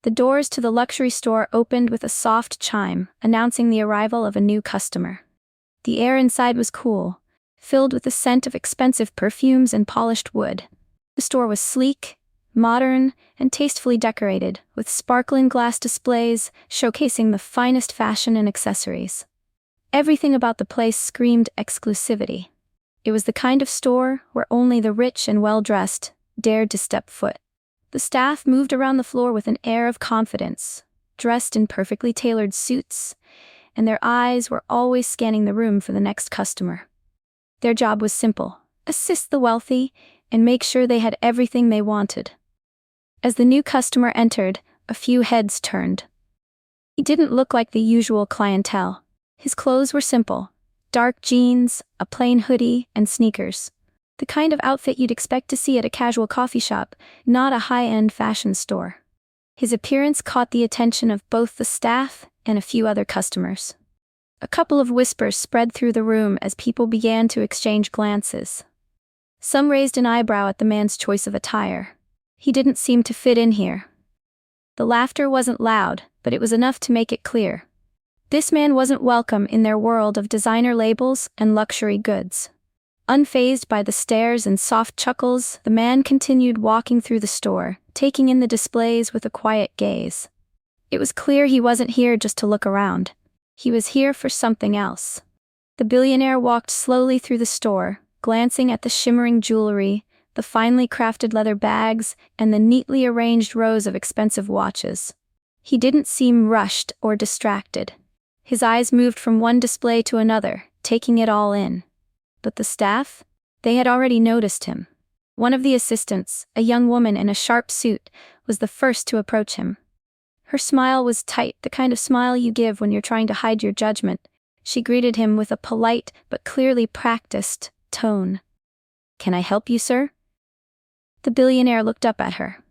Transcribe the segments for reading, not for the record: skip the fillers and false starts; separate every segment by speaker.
Speaker 1: The doors to the luxury store opened with a soft chime, announcing the arrival of a new customer. The air inside was cool, filled with the scent of expensive perfumes and polished wood. The store was sleek, modern, and tastefully decorated, with sparkling glass displays showcasing the finest fashion and accessories. Everything about the place screamed exclusivity. It was the kind of store where only the rich and well-dressed dared to step foot. The staff moved around the floor with an air of confidence, dressed in perfectly tailored suits, and their eyes were always scanning the room for the next customer. Their job was simple: assist the wealthy and make sure they had everything they wanted. As the new customer entered, a few heads turned. He didn't look like the usual clientele. His clothes were simple: dark jeans, a plain hoodie, and sneakers. The kind of outfit you'd expect to see at a casual coffee shop, not a high-end fashion store. His appearance caught the attention of both the staff and a few other customers. A couple of whispers spread through the room as people began to exchange glances. Some raised an eyebrow at the man's choice of attire. He didn't seem to fit in here. The laughter wasn't loud, but it was enough to make it clear. This man wasn't welcome in their world of designer labels and luxury goods. Unfazed by the stares and soft chuckles, the man continued walking through the store, taking in the displays with a quiet gaze. It was clear he wasn't here just to look around. He was here for something else. The billionaire walked slowly through the store, glancing at the shimmering jewelry, the finely crafted leather bags, and the neatly arranged rows of expensive watches. He didn't seem rushed or distracted. His eyes moved from one display to another, taking it all in. But the staff? They had already noticed him. One of the assistants, a young woman in a sharp suit, was the first to approach him. Her smile was tight, the kind of smile you give when you're trying to hide your judgment. She greeted him with a polite but clearly practiced tone. "Can I help you, sir?" The billionaire looked up at her.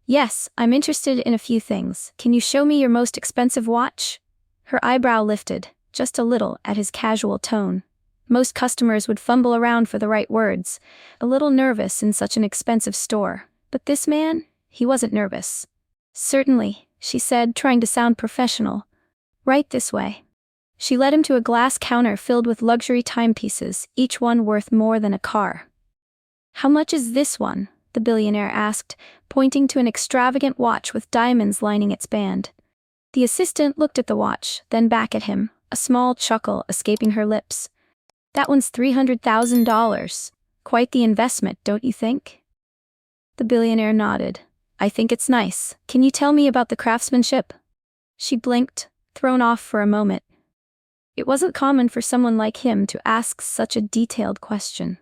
Speaker 1: "Yes, I'm interested in a few things. Can you show me your most expensive watch?" Her eyebrow lifted, just a little, at his casual tone. Most customers would fumble around for the right words, a little nervous in such an expensive store. But this man, he wasn't nervous. "Certainly," she said, trying to sound professional. "Right this way." She led him to a glass counter filled with luxury timepieces, each one worth more than a car. "How much is this one?" the billionaire asked, pointing to an extravagant watch with diamonds lining its band. The assistant looked at the watch, then back at him, a small chuckle escaping her lips. "That one's $300,000. Quite the investment, don't you think?" The billionaire nodded. "I think it's nice. Can you tell me about the craftsmanship?" She blinked, thrown off for a moment. It wasn't common for someone like him to ask such a detailed question.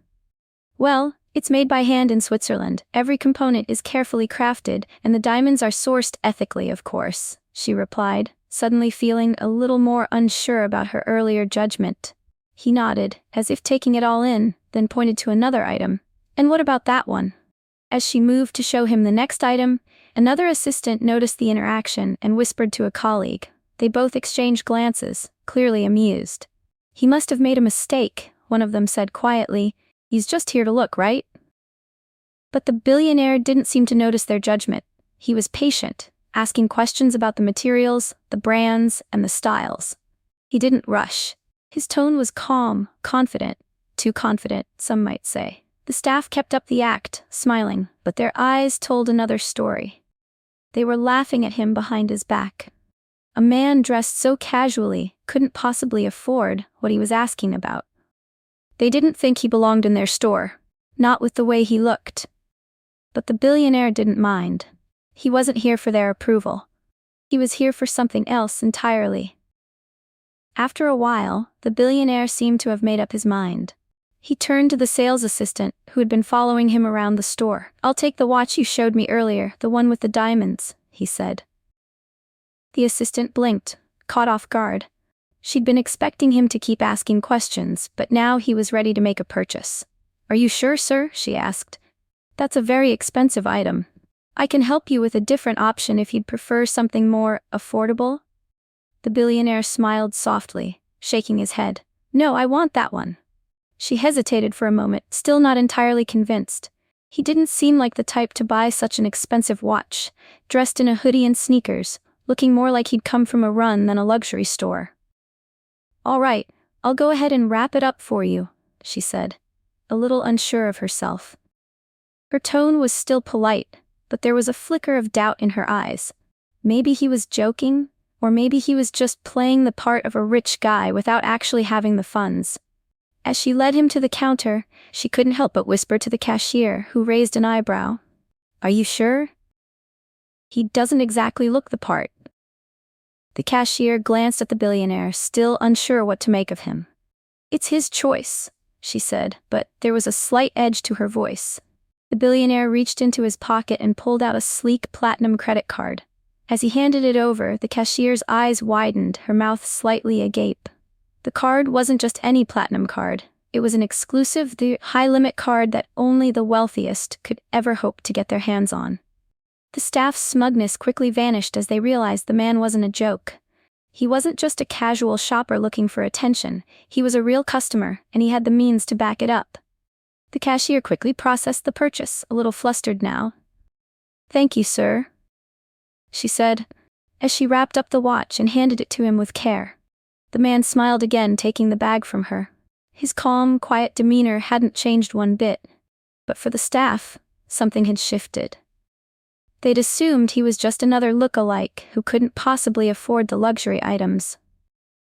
Speaker 1: "Well, it's made by hand in Switzerland. Every component is carefully crafted, and the diamonds are sourced ethically, of course," she replied, suddenly feeling a little more unsure about her earlier judgment. He nodded, as if taking it all in, then pointed to another item. "And what about that one?" As she moved to show him the next item, another assistant noticed the interaction and whispered to a colleague. They both exchanged glances, clearly amused. "He must have made a mistake," one of them said quietly. "He's just here to look, right?" But the billionaire didn't seem to notice their judgment. He was patient, asking questions about the materials, the brands, and the styles. He didn't rush. His tone was calm, confident. Too confident, some might say. The staff kept up the act, smiling, but their eyes told another story. They were laughing at him behind his back. A man dressed so casually couldn't possibly afford what he was asking about. They didn't think he belonged in their store, not with the way he looked. But the billionaire didn't mind. He wasn't here for their approval. He was here for something else entirely. After a while, the billionaire seemed to have made up his mind. He turned to the sales assistant, who had been following him around the store. "I'll take the watch you showed me earlier, the one with the diamonds," he said. The assistant blinked, caught off guard. She'd been expecting him to keep asking questions, but now he was ready to make a purchase. "Are you sure, sir?" she asked. "That's a very expensive item. I can help you with a different option if you'd prefer something more affordable." The billionaire smiled softly, shaking his head. "No, I want that one." She hesitated for a moment, still not entirely convinced. He didn't seem like the type to buy such an expensive watch, dressed in a hoodie and sneakers, looking more like he'd come from a run than a luxury store. "All right, I'll go ahead and wrap it up for you," she said, a little unsure of herself. Her tone was still polite, but there was a flicker of doubt in her eyes. Maybe he was joking, or maybe he was just playing the part of a rich guy without actually having the funds. As she led him to the counter, she couldn't help but whisper to the cashier, who raised an eyebrow. "Are you sure? He doesn't exactly look the part." The cashier glanced at the billionaire, still unsure what to make of him. "It's his choice," she said, but there was a slight edge to her voice. The billionaire reached into his pocket and pulled out a sleek platinum credit card. As he handed it over, the cashier's eyes widened, her mouth slightly agape. The card wasn't just any platinum card. It was an exclusive, high-limit card that only the wealthiest could ever hope to get their hands on. The staff's smugness quickly vanished as they realized the man wasn't a joke. He wasn't just a casual shopper looking for attention, he was a real customer, and he had the means to back it up. The cashier quickly processed the purchase, a little flustered now. "Thank you, sir," she said, as she wrapped up the watch and handed it to him with care. The man smiled again, taking the bag from her. His calm, quiet demeanor hadn't changed one bit. But for the staff, something had shifted. They'd assumed he was just another look-alike who couldn't possibly afford the luxury items.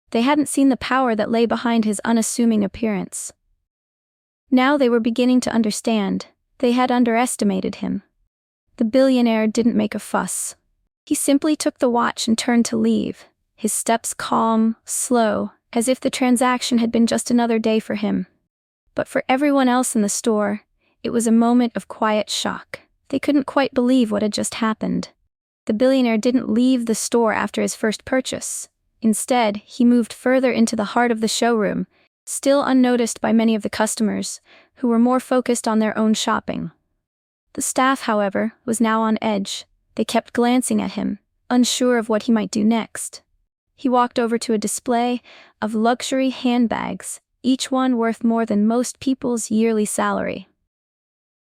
Speaker 1: They hadn't seen the power that lay behind his unassuming appearance. Now they were beginning to understand. They had underestimated him. The billionaire didn't make a fuss. He simply took the watch and turned to leave, his steps calm, slow, as if the transaction had been just another day for him. But for everyone else in the store, it was a moment of quiet shock. They couldn't quite believe what had just happened. The billionaire didn't leave the store after his first purchase. Instead, he moved further into the heart of the showroom, still unnoticed by many of the customers, who were more focused on their own shopping. The staff, however, was now on edge. They kept glancing at him, unsure of what he might do next. He walked over to a display of luxury handbags, each one worth more than most people's yearly salary.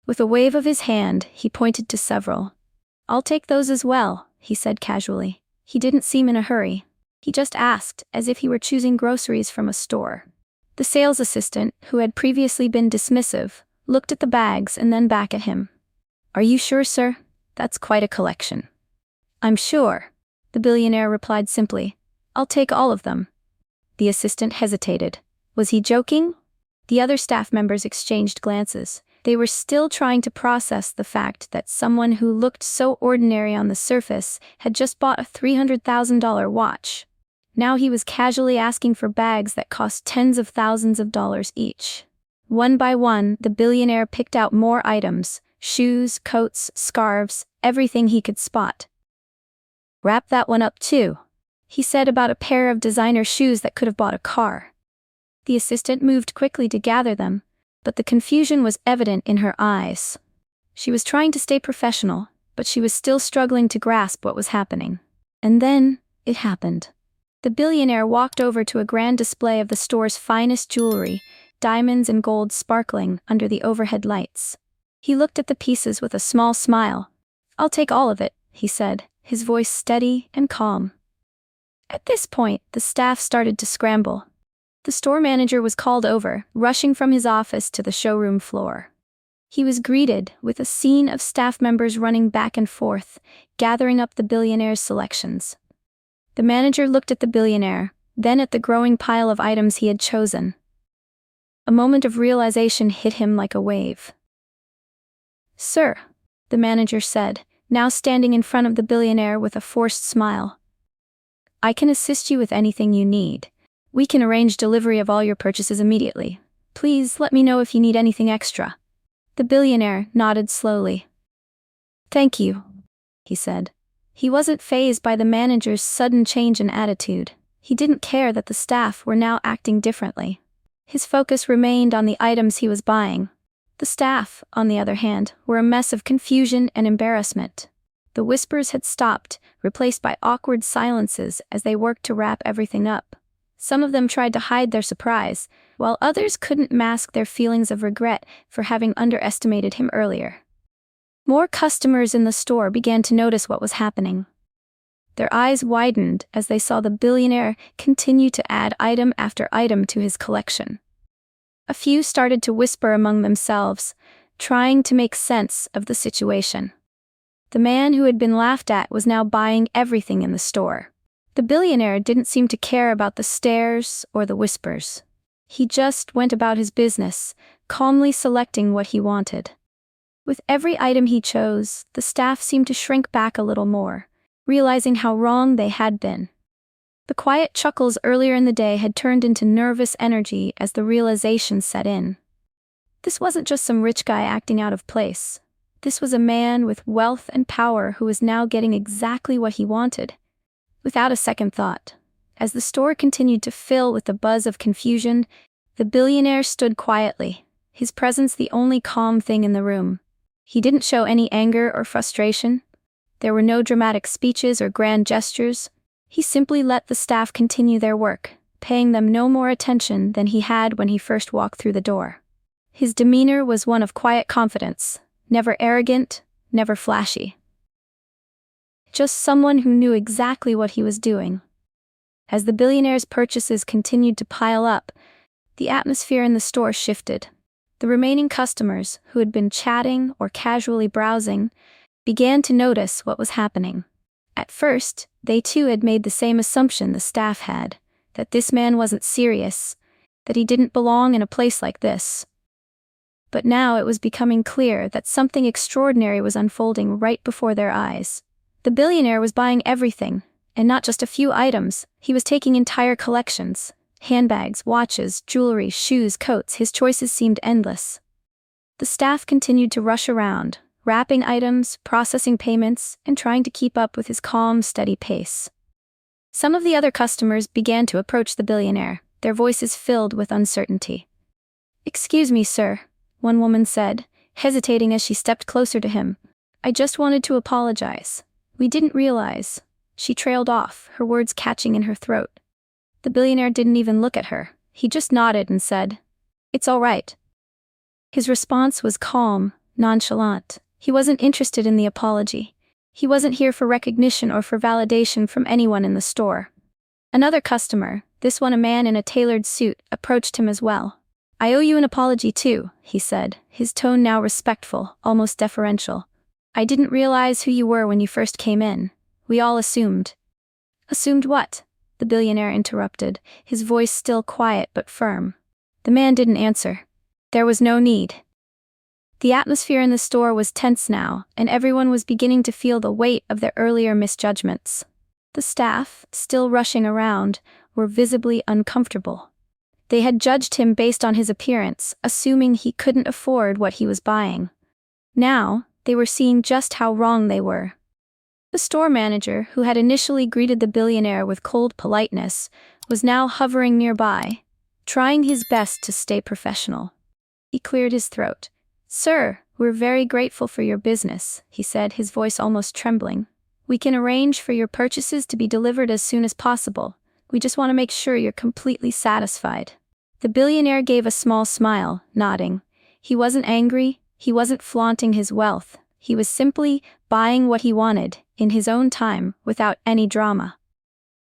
Speaker 1: With a wave of his hand, he pointed to several. "I'll take those as well," he said casually. He didn't seem in a hurry. He just asked, as if he were choosing groceries from a store. The sales assistant, who had previously been dismissive, looked at the bags and then back at him. "Are you sure, sir? That's quite a collection." "I'm sure," the billionaire replied simply. "I'll take all of them." The assistant hesitated. Was he joking? The other staff members exchanged glances. They were still trying to process the fact that someone who looked so ordinary on the surface had just bought a $300,000 watch. Now he was casually asking for bags that cost tens of thousands of dollars each. One by one, the billionaire picked out more items: shoes, coats, scarves, everything he could spot. "Wrap that one up too," he said about a pair of designer shoes that could have bought a car. The assistant moved quickly to gather them, but the confusion was evident in her eyes. She was trying to stay professional, but she was still struggling to grasp what was happening. And then, it happened. The billionaire walked over to a grand display of the store's finest jewelry, diamonds and gold sparkling under the overhead lights. He looked at the pieces with a small smile. "I'll take all of it," he said, his voice steady and calm. At this point, the staff started to scramble. The store manager was called over, rushing from his office to the showroom floor. He was greeted with a scene of staff members running back and forth, gathering up the billionaire's selections. The manager looked at the billionaire, then at the growing pile of items he had chosen. A moment of realization hit him like a wave. "Sir," the manager said, now standing in front of the billionaire with a forced smile. "I can assist you with anything you need. We can arrange delivery of all your purchases immediately. Please let me know if you need anything extra." The billionaire nodded slowly. "Thank you," he said. He wasn't fazed by the manager's sudden change in attitude. He didn't care that the staff were now acting differently. His focus remained on the items he was buying. The staff, on the other hand, were a mess of confusion and embarrassment. The whispers had stopped, replaced by awkward silences as they worked to wrap everything up. Some of them tried to hide their surprise, while others couldn't mask their feelings of regret for having underestimated him earlier. More customers in the store began to notice what was happening. Their eyes widened as they saw the billionaire continue to add item after item to his collection. A few started to whisper among themselves, trying to make sense of the situation. The man who had been laughed at was now buying everything in the store. The billionaire didn't seem to care about the stares or the whispers. He just went about his business, calmly selecting what he wanted. With every item he chose, the staff seemed to shrink back a little more, realizing how wrong they had been. The quiet chuckles earlier in the day had turned into nervous energy as the realization set in. This wasn't just some rich guy acting out of place. This was a man with wealth and power who was now getting exactly what he wanted, without a second thought. As the store continued to fill with the buzz of confusion, the billionaire stood quietly, his presence the only calm thing in the room. He didn't show any anger or frustration. There were no dramatic speeches or grand gestures. He simply let the staff continue their work, paying them no more attention than he had when he first walked through the door. His demeanor was one of quiet confidence, never arrogant, never flashy. Just someone who knew exactly what he was doing. As the billionaire's purchases continued to pile up, the atmosphere in the store shifted. The remaining customers, who had been chatting or casually browsing, began to notice what was happening. At first, they too had made the same assumption the staff had, that this man wasn't serious, that he didn't belong in a place like this. But now it was becoming clear that something extraordinary was unfolding right before their eyes. The billionaire was buying everything, and not just a few items. He was taking entire collections. Handbags, watches, jewelry, shoes, coats. His choices seemed endless. The staff continued to rush around, wrapping items, processing payments, and trying to keep up with his calm, steady pace. Some of the other customers began to approach the billionaire, their voices filled with uncertainty. "Excuse me, sir," one woman said, hesitating as she stepped closer to him. "I just wanted to apologize. We didn't realize." She trailed off, her words catching in her throat. The billionaire didn't even look at her. He just nodded and said, "It's all right." His response was calm, nonchalant. He wasn't interested in the apology. He wasn't here for recognition or for validation from anyone in the store. Another customer, this one a man in a tailored suit, approached him as well. "I owe you an apology too," he said, his tone now respectful, almost deferential. "I didn't realize who you were when you first came in. We all assumed." "Assumed what?" the billionaire interrupted, his voice still quiet but firm. The man didn't answer. There was no need. The atmosphere in the store was tense now, and everyone was beginning to feel the weight of their earlier misjudgments. The staff, still rushing around, were visibly uncomfortable. They had judged him based on his appearance, assuming he couldn't afford what he was buying. Now, they were seeing just how wrong they were. The store manager, who had initially greeted the billionaire with cold politeness, was now hovering nearby, trying his best to stay professional. He cleared his throat. "Sir, we're very grateful for your business," he said, his voice almost trembling. "We can arrange for your purchases to be delivered as soon as possible. We just want to make sure you're completely satisfied." The billionaire gave a small smile, nodding. He wasn't angry, he wasn't flaunting his wealth. He was simply buying what he wanted, in his own time, without any drama.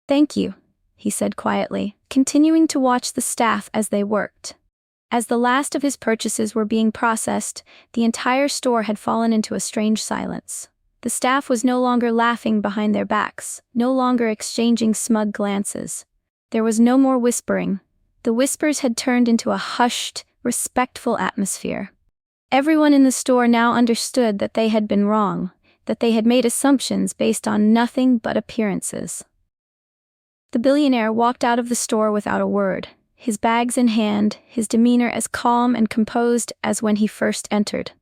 Speaker 1: "Thank you," he said quietly, continuing to watch the staff as they worked. As the last of his purchases were being processed, the entire store had fallen into a strange silence. The staff was no longer laughing behind their backs, no longer exchanging smug glances. There was no more whispering. The whispers had turned into a hushed, respectful atmosphere. Everyone in the store now understood that they had been wrong, that they had made assumptions based on nothing but appearances. The billionaire walked out of the store without a word, his bags in hand, his demeanor as calm and composed as when he first entered.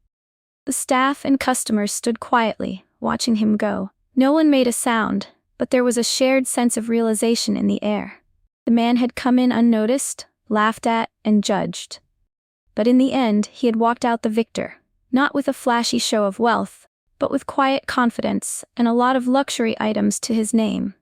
Speaker 1: The staff and customers stood quietly, watching him go. No one made a sound, but there was a shared sense of realization in the air. The man had come in unnoticed, laughed at, and judged. But in the end, he had walked out the victor, not with a flashy show of wealth, but with quiet confidence and a lot of luxury items to his name.